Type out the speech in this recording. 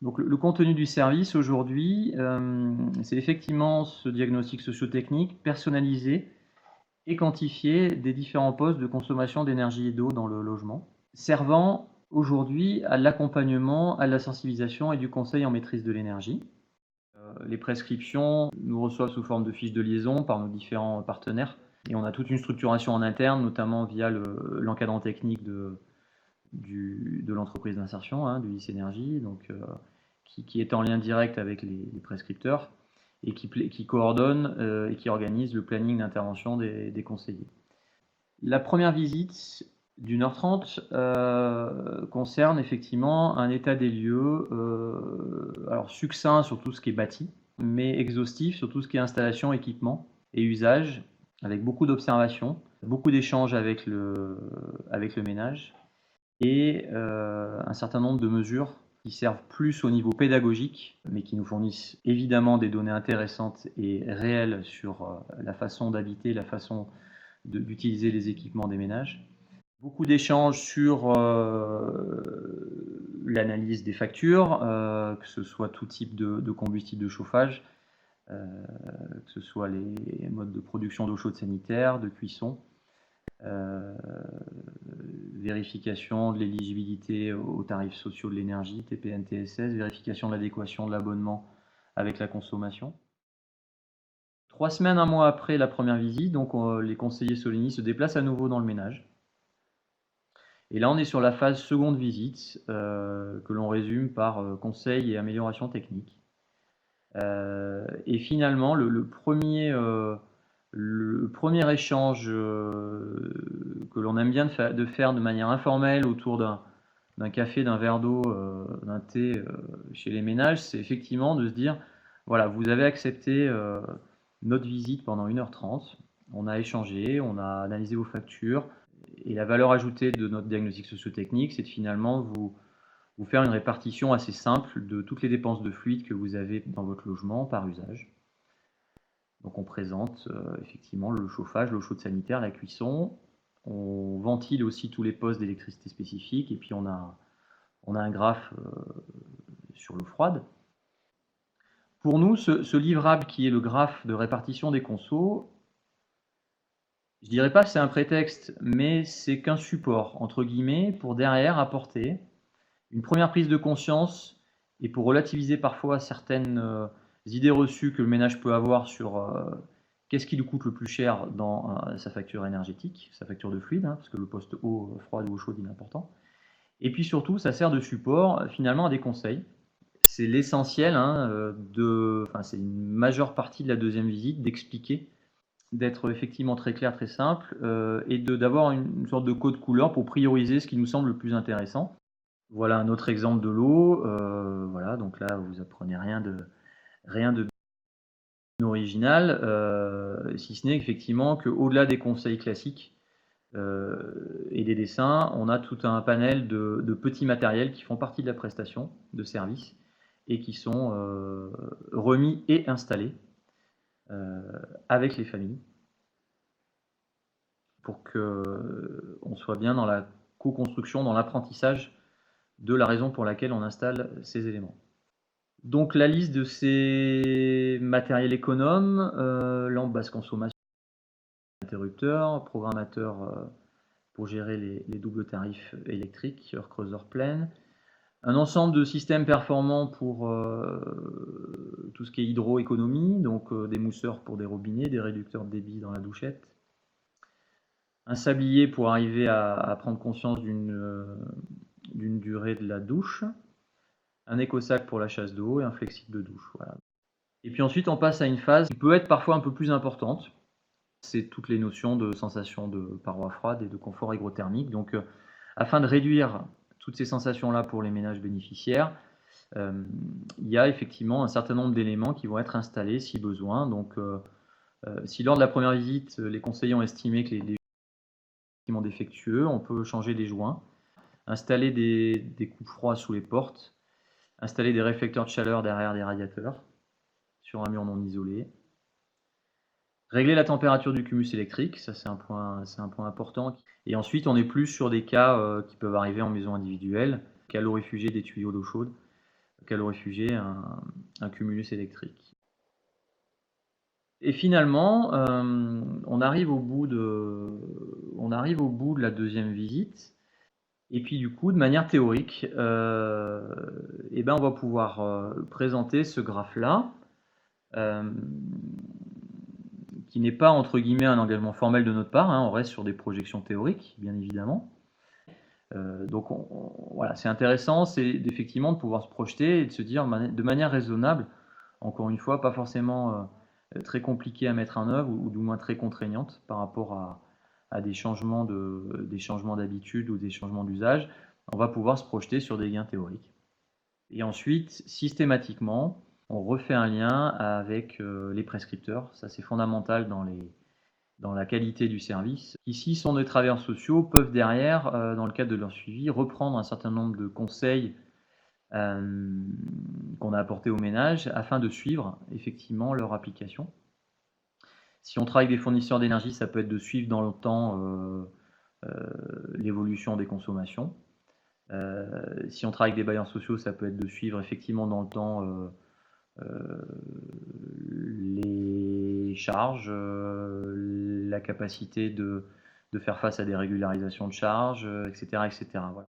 Donc le contenu du service aujourd'hui, c'est effectivement ce diagnostic socio-technique personnalisé et quantifié des différents postes de consommation d'énergie et d'eau dans le logement, servant aujourd'hui à l'accompagnement, à la sensibilisation et du conseil en maîtrise de l'énergie. Les prescriptions nous reçoivent sous forme de fiches de liaison par nos différents partenaires et on a toute une structuration en interne, notamment via l'encadrant technique de l'entreprise d'insertion, du lycée énergie, donc, qui est en lien direct avec les prescripteurs et qui coordonne et qui organise le planning d'intervention des conseillers. La première visite d'1h30 concerne effectivement un état des lieux, alors succinct sur tout ce qui est bâti, mais exhaustif sur tout ce qui est installation, équipement et usage, avec beaucoup d'observations, beaucoup d'échanges avec le ménage et un certain nombre de mesures qui servent plus au niveau pédagogique, mais qui nous fournissent évidemment des données intéressantes et réelles sur la façon d'habiter, la façon d'utiliser les équipements des ménages. Beaucoup d'échanges sur l'analyse des factures, que ce soit tout type de combustible de chauffage, que ce soit les modes de production d'eau chaude sanitaire, de cuisson, vérification de l'éligibilité aux tarifs sociaux de l'énergie, TPN, TSS, vérification de l'adéquation de l'abonnement avec la consommation. 3 semaines, 1 mois après la première visite, donc les conseillers Soligny se déplacent à nouveau dans le ménage. Et là, on est sur la phase seconde visite, que l'on résume par conseil et amélioration technique. Et finalement, le premier échange que l'on aime bien de faire de manière informelle autour d'un café, d'un verre d'eau, d'un thé chez les ménages, c'est effectivement de se dire, voilà, vous avez accepté notre visite pendant 1h30, on a échangé, on a analysé vos factures, et la valeur ajoutée de notre diagnostic socio-technique, c'est de finalement vous faire une répartition assez simple de toutes les dépenses de fluide que vous avez dans votre logement par usage. Donc on présente effectivement le chauffage, l'eau chaude sanitaire, la cuisson. On ventile aussi tous les postes d'électricité spécifiques et puis on a un graphe sur l'eau froide. Pour nous, ce livrable qui est le graphe de répartition des consos, je dirais pas que c'est un prétexte, mais c'est qu'un support, entre guillemets, pour derrière apporter une première prise de conscience et pour relativiser parfois certaines idées reçues que le ménage peut avoir sur qu'est-ce qui lui coûte le plus cher dans sa facture énergétique, sa facture de fluide, parce que le poste eau froide ou eau chaude il est important. Et puis surtout, ça sert de support finalement à des conseils. C'est l'essentiel, c'est une majeure partie de la deuxième visite, d'expliquer, d'être effectivement très clair, très simple, et d'avoir une sorte de code couleur pour prioriser ce qui nous semble le plus intéressant. Voilà un autre exemple de l'eau. Voilà, donc là, vous apprenez rien de original, si ce n'est effectivement qu'au-delà des conseils classiques et des dessins, on a tout un panel de petits matériels qui font partie de la prestation de service et qui sont remis et installés avec les familles pour qu'on soit bien dans la co-construction, dans l'apprentissage de la raison pour laquelle on installe ces éléments. Donc la liste de ces matériels économes, lampe basse consommation, interrupteur, programmateur pour gérer les doubles tarifs électriques, heure creuse, heure pleine, un ensemble de systèmes performants pour tout ce qui est hydroéconomie, donc des mousseurs pour des robinets, des réducteurs de débit dans la douchette, un sablier pour arriver à prendre conscience d'une durée de la douche, un éco-sac pour la chasse d'eau et un flexible de douche. Voilà. Et puis ensuite, on passe à une phase qui peut être parfois un peu plus importante. C'est toutes les notions de sensation de paroi froide et de confort hygrothermique. Donc, afin de réduire toutes ces sensations-là pour les ménages bénéficiaires, il y a effectivement un certain nombre d'éléments qui vont être installés si besoin. Donc, si lors de la première visite, les conseillers ont estimé que les joints défectueux, on peut changer les joints, installer des coupes froids sous les portes, installer des réflecteurs de chaleur derrière des radiateurs sur un mur non isolé, régler la température du cumulus électrique, ça c'est un point important. Et ensuite, on est plus sur des cas qui peuvent arriver en maison individuelle, calorifugés des tuyaux d'eau chaude, calorifugé un cumulus électrique. Et finalement, on arrive au bout de la deuxième visite. Et puis du coup, de manière théorique, eh ben, on va pouvoir présenter ce graphe-là, qui n'est pas entre guillemets un engagement formel de notre part, hein, on reste sur des projections théoriques, bien évidemment. Donc voilà, c'est intéressant, c'est effectivement de pouvoir se projeter et de se dire de manière raisonnable, encore une fois, pas forcément très compliquée à mettre en œuvre ou du moins très contraignante par rapport à des changements d'habitude ou des changements d'usage. On va pouvoir se projeter sur des gains théoriques. Et ensuite, systématiquement, on refait un lien avec les prescripteurs. Ça, c'est fondamental dans la qualité du service. Ici, sont des travailleurs sociaux, peuvent derrière, dans le cadre de leur suivi, reprendre un certain nombre de conseils qu'on a apportés aux ménages afin de suivre effectivement leur application. Si on travaille avec des fournisseurs d'énergie, ça peut être de suivre dans le temps l'évolution des consommations. Si on travaille avec des bailleurs sociaux, ça peut être de suivre effectivement dans le temps les charges, la capacité de faire face à des régularisations de charges, etc. etc. Voilà.